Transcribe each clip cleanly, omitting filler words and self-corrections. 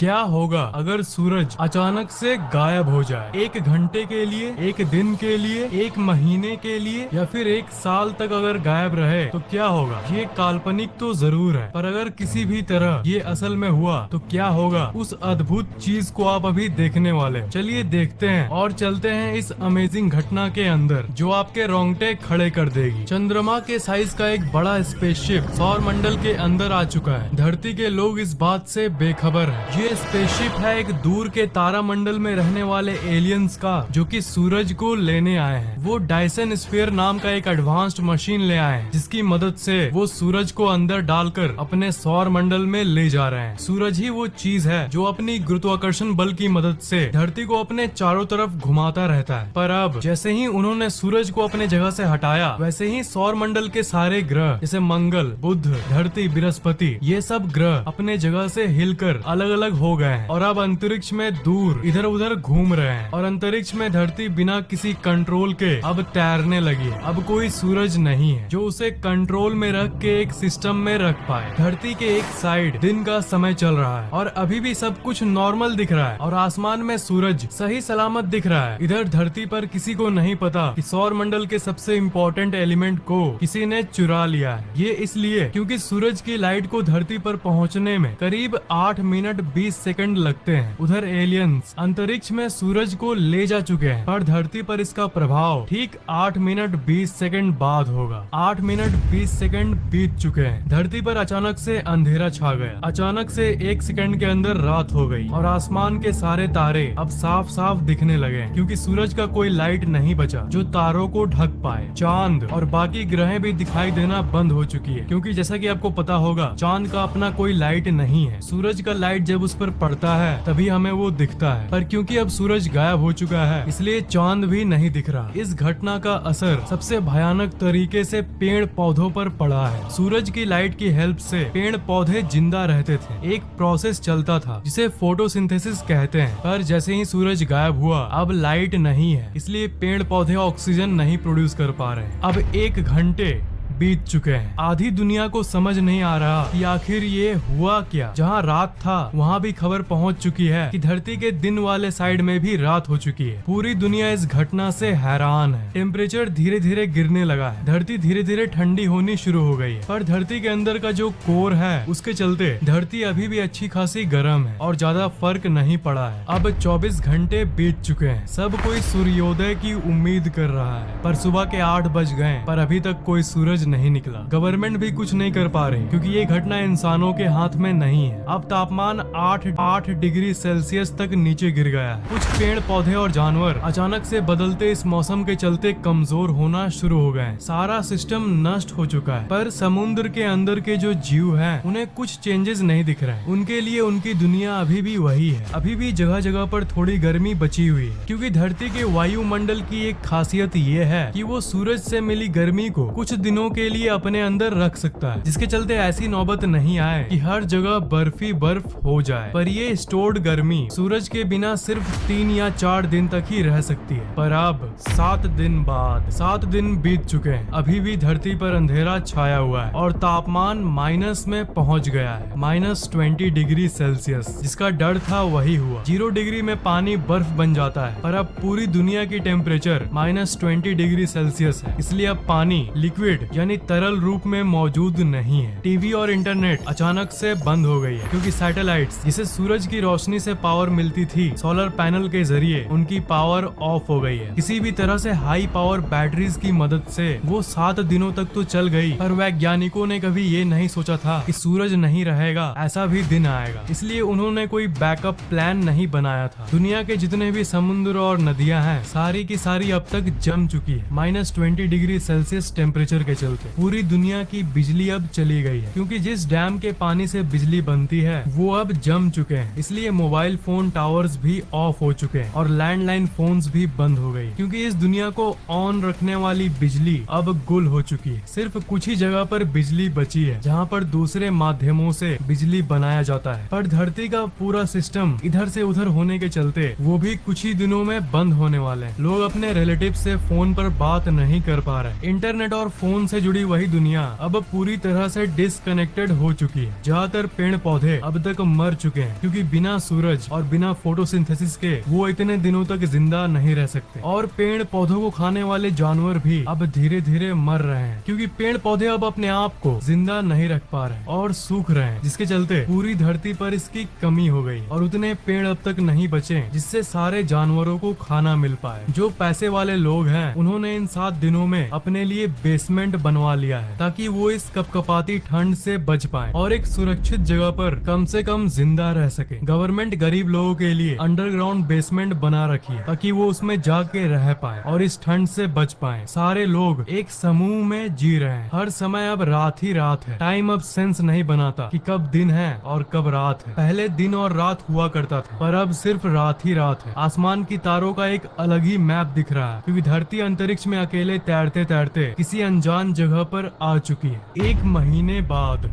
क्या होगा अगर सूरज अचानक से गायब हो जाए? 1 घंटे के लिए, 1 दिन के लिए, 1 महीने के लिए, या फिर 1 साल तक अगर गायब रहे तो क्या होगा? ये काल्पनिक तो जरूर है, पर अगर किसी भी तरह ये असल में हुआ तो क्या होगा? उस अद्भुत चीज को आप अभी देखने वाले हैं। चलिए देखते हैं और चलते हैं इस अमेजिंग घटना के अंदर जो आपके रोंगटे खड़े कर देगी। चंद्रमा के साइज का एक बड़ा स्पेसशिप सौर मंडल के अंदर आ चुका है। धरती के लोग इस बात से बेखबर है। ये स्पेसशिप है एक दूर के तारामंडल में रहने वाले एलियंस का, जो कि सूरज को लेने आए हैं। वो डायसन स्फीयर नाम का एक एडवांस्ड मशीन ले आए हैं, जिसकी मदद से वो सूरज को अंदर डालकर अपने सौर मंडल में ले जा रहे हैं। सूरज ही वो चीज है जो अपनी गुरुत्वाकर्षण बल की मदद से धरती को अपने चारों तरफ घुमाता रहता है। पर अब जैसे ही उन्होंने सूरज को अपने जगह से हटाया, वैसे ही सौर मंडल के सारे ग्रह जैसे मंगल, बुध, धरती, बृहस्पति, ये सब ग्रह अपने जगह से हिलकर अलग अलग हो गए हैं और अब अंतरिक्ष में दूर इधर उधर घूम रहे हैं। और अंतरिक्ष में धरती बिना किसी कंट्रोल के अब तैरने लगी है। अब कोई सूरज नहीं है जो उसे कंट्रोल में रख के एक सिस्टम में रख पाए। धरती के एक साइड दिन का समय चल रहा है और अभी भी सब कुछ नॉर्मल दिख रहा है और आसमान में सूरज सही सलामत दिख रहा है। इधर धरती पर किसी को नहीं पता कि सौर मंडल के सबसे इम्पोर्टेंट एलिमेंट को किसी ने चुरा लिया है। ये इसलिए क्योंकि सूरज की लाइट को धरती पर पहुंचने में करीब 8 मिनट 20 सेकंड लगते हैं। उधर एलियंस अंतरिक्ष में सूरज को ले जा चुके हैं, पर धरती पर इसका प्रभाव ठीक 8 मिनट 20 सेकंड बाद होगा। 8 मिनट 20 सेकंड बीत चुके हैं। धरती पर अचानक से अंधेरा छा गया। अचानक से 1 सेकंड के अंदर रात हो गई और आसमान के सारे तारे अब साफ साफ दिखने लगे, क्योंकि सूरज का कोई लाइट नहीं बचा जो तारों को ढक पाए। चांद और बाकी ग्रहें भी दिखाई देना बंद हो चुकी है, क्योंकि जैसा कि आपको पता होगा चांद का अपना कोई लाइट नहीं है। सूरज का लाइट जब उस पर पड़ता है तभी हमें वो दिखता है, पर क्योंकि अब सूरज गायब हो चुका है इसलिए चांद भी नहीं दिख रहा। इस घटना का असर सबसे भयानक तरीके से पेड़ पौधों पर पड़ा है। सूरज की लाइट की हेल्प से पेड़ पौधे जिंदा रहते थे। एक प्रोसेस चलता था जिसे फोटोसिंथेसिस कहते हैं, पर जैसे ही सूरज गायब हुआ अब लाइट नहीं है, इसलिए पेड़ पौधे ऑक्सीजन नहीं प्रोड्यूस कर पा रहे। अब 1 घंटे बीत चुके हैं। आधी दुनिया को समझ नहीं आ रहा कि आखिर ये हुआ क्या। जहाँ रात था वहाँ भी खबर पहुँच चुकी है कि धरती के दिन वाले साइड में भी रात हो चुकी है। पूरी दुनिया इस घटना से हैरान है। टेम्परेचर धीरे धीरे गिरने लगा है। धरती धीरे धीरे ठंडी होनी शुरू हो गई है, पर धरती के अंदर का जो कोर है उसके चलते धरती अभी भी अच्छी खासी गर्म है और ज्यादा फर्क नहीं पड़ा है। अब 24 घंटे बीत चुके हैं। सब कोई सूर्योदय की उम्मीद कर रहा है, पर सुबह के 8 बज गए पर अभी तक कोई सूरज नहीं निकला। गवर्नमेंट भी कुछ नहीं कर पा रही, क्योंकि ये घटना इंसानों के हाथ में नहीं है। अब तापमान 8 डिग्री सेल्सियस तक नीचे गिर गया है। कुछ पेड़ पौधे और जानवर अचानक से बदलते इस मौसम के चलते कमजोर होना शुरू हो गए। सारा सिस्टम नष्ट हो चुका है, पर समुद्र के अंदर के जो जीव हैं उन्हें कुछ चेंजेस नहीं दिख रहे हैं। उनके लिए उनकी दुनिया अभी भी वही है। अभी भी जगह जगह पर थोड़ी गर्मी बची हुई है, क्योंकि धरती के वायुमंडल की एक खासियत ये है कि वो सूरज से मिली गर्मी को कुछ दिनों के लिए अपने अंदर रख सकता है, जिसके चलते ऐसी नौबत नहीं आए कि हर जगह बर्फ ही बर्फ हो जाए। पर ये स्टोर्ड गर्मी सूरज के बिना सिर्फ 3 या 4 दिन तक ही रह सकती है। पर अब 7 दिन बाद 7 दिन बीत चुके हैं। अभी भी धरती पर अंधेरा छाया हुआ है और तापमान माइनस में पहुंच गया है, -20 डिग्री सेल्सियस। जिसका डर था वही हुआ। 0 डिग्री में पानी बर्फ बन जाता है, पर अब पूरी दुनिया की टेम्परेचर -20 डिग्री सेल्सियस है। इसलिए अब पानी लिक्विड यानी तरल रूप में मौजूद नहीं है। टीवी और इंटरनेट अचानक से बंद हो गई है, क्योंकि सैटेलाइट्स जिसे सूरज की रोशनी से पावर मिलती थी सोलर पैनल के जरिए, उनकी पावर ऑफ हो गई है। किसी भी तरह से हाई पावर बैटरीज की मदद से वो 7 दिनों तक तो चल गई, पर वैज्ञानिकों ने कभी ये नहीं सोचा था कि सूरज नहीं रहेगा, ऐसा भी दिन आएगा। इसलिए उन्होंने कोई बैकअप प्लान नहीं बनाया था। दुनिया के जितने भी समुद्र और नदियां हैं सारी की सारी अब तक जम चुकी है, -20 डिग्री सेल्सियस टेम्परेचर के चलते। पूरी दुनिया की बिजली अब चली गई है, क्योंकि जिस डैम के पानी से बिजली बनती है वो अब जम चुके हैं। इसलिए मोबाइल फोन टावर्स भी ऑफ हो चुके हैं और लैंडलाइन फोन्स भी बंद हो गई, क्योंकि इस दुनिया को ऑन रखने वाली बिजली अब गुल हो चुकी है। सिर्फ कुछ ही जगह पर बिजली बची है जहाँ पर दूसरे माध्यमों से बिजली बनाया जाता है, पर धरती का पूरा सिस्टम इधर से उधर होने के चलते वो भी कुछ ही दिनों में बंद होने वाले हैं। लोग अपने रिलेटिव से फोन पर बात नहीं कर पा रहे। इंटरनेट और फोन से जुड़ी वही दुनिया अब पूरी तरह से डिसकनेक्टेड हो चुकी है। ज्यादातर पेड़ पौधे अब तक मर चुके हैं क्योंकि बिना सूरज और बिना फोटोसिंथेसिस के वो इतने दिनों तक जिंदा नहीं रह सकते। और पेड़ पौधों को खाने वाले जानवर भी अब धीरे धीरे मर रहे हैं क्योंकि पेड़ पौधे अब अपने आप को जिंदा नहीं रख पा रहे और सूख रहे हैं, जिसके चलते पूरी धरती पर इसकी कमी हो गई और उतने पेड़ अब तक नहीं बचे जिससे सारे जानवरों को खाना मिल पाए। जो पैसे वाले लोग हैं उन्होंने इन 7 दिनों में अपने लिए बेसमेंट बनवा लिया है ताकि वो इस कपकपाती ठंड से बच पाए और एक सुरक्षित जगह पर कम से कम जिंदा रह सके। गवर्नमेंट गरीब लोगों के लिए अंडरग्राउंड बेसमेंट बना रखी है ताकि वो उसमें जाके रह पाए और इस ठंड से बच पाए। सारे लोग एक समूह में जी रहे हैं। हर समय अब रात ही रात है। टाइम अब सेंस नहीं बनाता कि कब दिन है और कब रात है। पहले दिन और रात हुआ करता था पर अब सिर्फ रात ही रात है। आसमान की तारों का एक अलग ही मैप दिख रहा है क्योंकि धरती अंतरिक्ष में अकेले तैरते तैरते किसी अनजान जगह पर आ चुकी है। 1 महीने बाद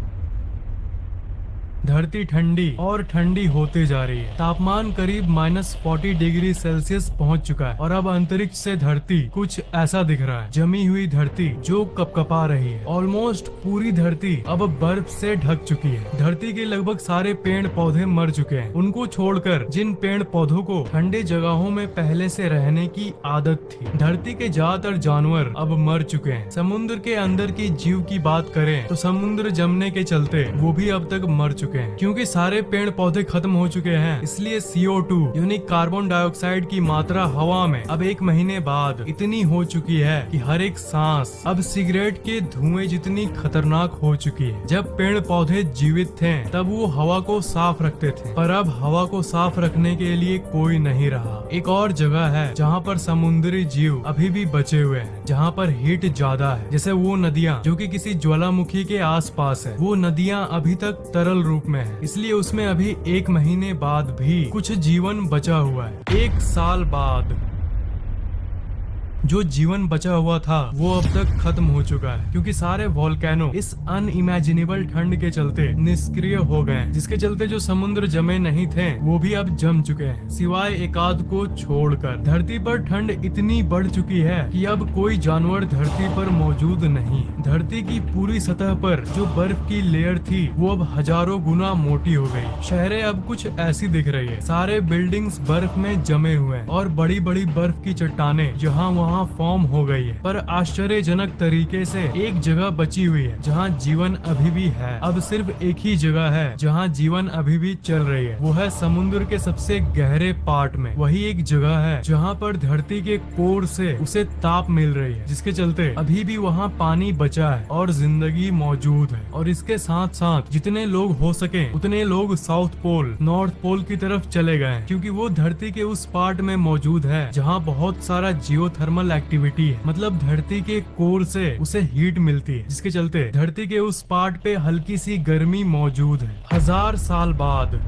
धरती ठंडी और ठंडी होते जा रही है। तापमान करीब -40 डिग्री सेल्सियस पहुंच चुका है और अब अंतरिक्ष से धरती कुछ ऐसा दिख रहा है। जमी हुई धरती जो कपकपा रही है। ऑलमोस्ट पूरी धरती अब बर्फ से ढक चुकी है। धरती के लगभग सारे पेड़ पौधे मर चुके हैं। उनको छोड़कर जिन पेड़ पौधों को ठंडे जगहों में पहले से रहने की आदत थी। धरती के ज्यादातर जानवर अब मर चुके हैं। समुद्र के अंदर की जीव की बात करें तो समुद्र जमने के चलते वो भी अब तक मर चुके हैं। क्योंकि सारे पेड़ पौधे खत्म हो चुके हैं इसलिए CO2 यानी कार्बन डाइऑक्साइड की मात्रा हवा में अब 1 महीने बाद इतनी हो चुकी है कि हर एक सांस अब सिगरेट के धुएं जितनी खतरनाक हो चुकी है। जब पेड़ पौधे जीवित थे तब वो हवा को साफ रखते थे पर अब हवा को साफ रखने के लिए कोई नहीं रहा। एक और जगह है जहाँ पर समुद्री जीव अभी भी बचे हुए हैं, जहाँ पर हीट ज्यादा है, जैसे वो नदियाँ जो कि किसी ज्वालामुखी के आसपास है। वो नदियाँ अभी तक तरल रूप में है इसलिए उसमें अभी 1 महीने बाद भी कुछ जीवन बचा हुआ है। 1 साल बाद जो जीवन बचा हुआ था वो अब तक खत्म हो चुका है क्योंकि सारे वोल्केनो इस अनइमेजिनेबल ठंड के चलते निष्क्रिय हो गए हैं, जिसके चलते जो समुद्र जमे नहीं थे वो भी अब जम चुके हैं सिवाय एकाध को छोड़कर। धरती पर ठंड इतनी बढ़ चुकी है कि अब कोई जानवर धरती पर मौजूद नहीं है। धरती की पूरी सतह पर जो बर्फ की लेयर थी वो अब हजारों गुना मोटी हो गई। शहरें अब कुछ ऐसी दिख रही है। सारे बिल्डिंग्स बर्फ में जमे हुए हैं और बड़ी बड़ी बर्फ की चट्टानें जहाँ वहाँ फॉर्म हो गई है। पर आश्चर्यजनक तरीके से एक जगह बची हुई है जहाँ जीवन अभी भी है। अब सिर्फ एक ही जगह है जहाँ जीवन अभी भी चल रही है, वो है समुद्र के सबसे गहरे पार्ट में। वही एक जगह है जहाँ पर धरती के कोर से उसे ताप मिल रही है, जिसके चलते अभी भी वहाँ पानी बचा है और जिंदगी मौजूद है। और इसके साथ साथ जितने लोग हो सके उतने लोग साउथ पोल, नॉर्थ पोल की तरफ चले गए क्योंकि वो धरती के उस पार्ट में मौजूद है जहाँ बहुत सारा जियोथर्मल एक्टिविटी है। मतलब धरती के कोर से उसे हीट मिलती है, जिसके चलते धरती के उस पार्ट पे हल्की सी गर्मी मौजूद है। 1000 साल बाद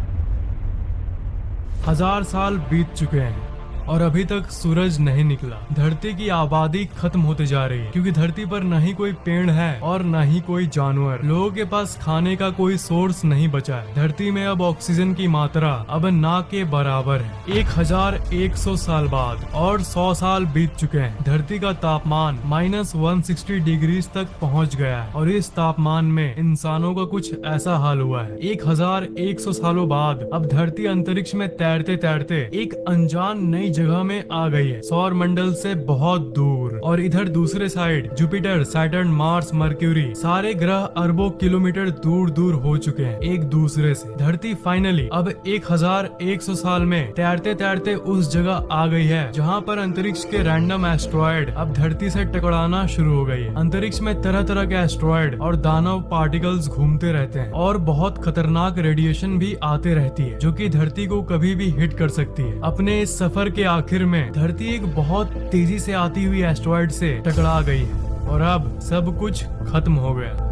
1000 साल बीत चुके हैं और अभी तक सूरज नहीं निकला। धरती की आबादी खत्म होते जा रही है क्योंकि धरती पर न ही कोई पेड़ है और न ही कोई जानवर। लोगों के पास खाने का कोई सोर्स नहीं बचा है। धरती में अब ऑक्सीजन की मात्रा अब ना के बराबर है। 1100 साल बाद और 100 साल बीत चुके हैं। धरती का तापमान -160 डिग्री तक पहुंच गया है और इस तापमान में इंसानों का कुछ ऐसा हाल हुआ है। 1100 सालों बाद अब धरती अंतरिक्ष में तैरते तैरते एक अनजान नई जगह में आ गई है, सौर मंडल से बहुत दूर। और इधर दूसरे side Jupiter, Saturn, Mars, mercury सारे ग्रह अरबों किलोमीटर दूर दूर हो चुके हैं एक दूसरे से। धरती फाइनली अब 1100 साल में तैरते तैरते उस जगह आ गई है जहाँ पर अंतरिक्ष के रैंडम एस्ट्रॉयड अब धरती से टकराना शुरू हो गई है। अंतरिक्ष में तरह तरह के एस्ट्रॉयड और दानव पार्टिकल्स घूमते रहते हैं और बहुत खतरनाक रेडिएशन भी आते रहती है जो कि धरती को कभी भी हिट कर सकती है। अपने इस सफर के आखिर में धरती एक बहुत तेजी से आती हुई एस्ट्रॉयड से टकरा गई है और अब सब कुछ खत्म हो गया।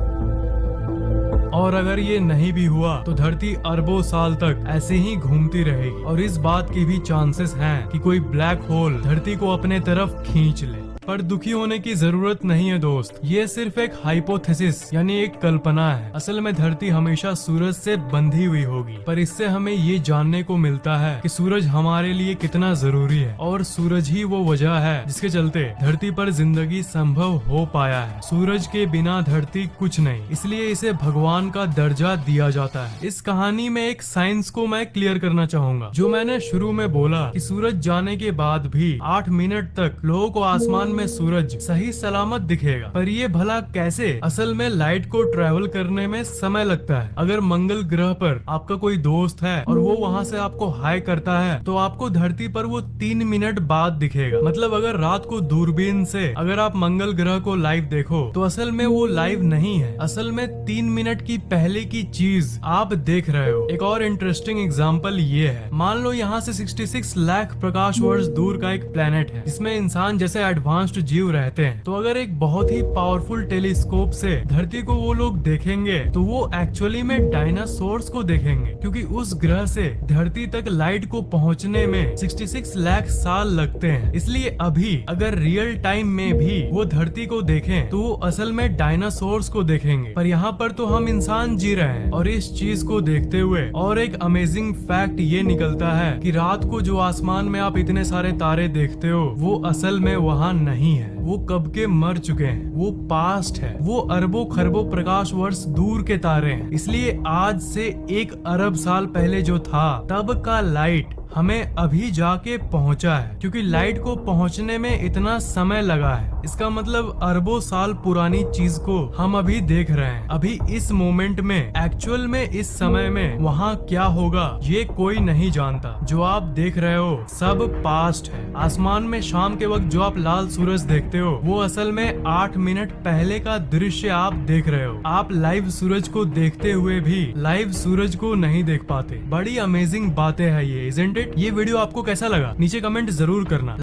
और अगर ये नहीं भी हुआ तो धरती अरबों साल तक ऐसे ही घूमती रहेगी और इस बात की भी चांसेस हैं कि कोई ब्लैक होल धरती को अपने तरफ खींच ले। पर दुखी होने की जरूरत नहीं है दोस्त, ये सिर्फ एक हाइपोथेसिस यानी एक कल्पना है। असल में धरती हमेशा सूरज से बंधी हुई होगी, पर इससे हमें ये जानने को मिलता है कि सूरज हमारे लिए कितना जरूरी है, और सूरज ही वो वजह है जिसके चलते धरती पर जिंदगी संभव हो पाया है। सूरज के बिना धरती कुछ नहीं, इसलिए इसे भगवान का दर्जा दिया जाता है। इस कहानी में एक साइंस को मैं क्लियर करना चाहूंगा। जो मैंने शुरू में बोला कि सूरज जाने के बाद भी 8 मिनट तक लोगों को आसमान में सूरज सही सलामत दिखेगा, पर ये भला कैसे? असल में लाइट को ट्रेवल करने में समय लगता है। अगर मंगल ग्रह पर आपका कोई दोस्त है और वो वहाँ से आपको हाय करता है, तो आपको धरती पर वो 3 मिनट बाद दिखेगा। मतलब अगर रात को दूरबीन से अगर आप मंगल ग्रह को लाइव देखो, तो असल में वो लाइव नहीं है, असल में 3 मिनट की पहले की चीज आप देख रहे हो। एक और इंटरेस्टिंग एग्जांपल ये है, मान लो यहाँ से 66 लाख प्रकाश वर्ष दूर का एक प्लेनेट है जिसमें इंसान जैसे एडवांस्ड जीव रहते हैं। तो अगर एक बहुत ही पावरफुल टेलीस्कोप से धरती को वो लोग देखेंगे, तो वो एक्चुअली में डायनासोर्स को देखेंगे, क्योंकि उस ग्रह से धरती तक लाइट को पहुंचने में 66 लाख साल लगते हैं। इसलिए अभी अगर रियल टाइम में भी वो धरती को देखें, तो वो असल में डायनासोर्स को देखेंगे। पर यहाँ पर तो हम इंसान जी रहे हैं, और इस चीज को देखते हुए और एक अमेजिंग फैक्ट ये निकलता है कि रात को जो आसमान में आप इतने सारे तारे देखते हो, वो असल में वहाँ नहीं है। वो कब के मर चुके हैं, वो पास्ट है, वो अरबों खरबों प्रकाश वर्ष दूर के तारे हैं। इसलिए आज से 1 अरब साल पहले जो था, तब का लाइट हमें अभी जाके पहुंचा है, क्योंकि लाइट को पहुंचने में इतना समय लगा है। इसका मतलब अरबों साल पुरानी चीज को हम अभी देख रहे हैं। अभी इस मोमेंट में, एक्चुअल में इस समय में वहाँ क्या होगा ये कोई नहीं जानता। जो आप देख रहे हो सब पास्ट है। आसमान में शाम के वक्त जो आप लाल सूरज देखते हो, वो असल में 8 मिनट पहले का दृश्य आप देख रहे हो। आप लाइव सूरज को देखते हुए भी लाइव सूरज को नहीं देख पाते। बड़ी अमेजिंग बातें हैं ये, इज़न्ट इट? ये वीडियो आपको कैसा लगा नीचे कमेंट जरूर करना।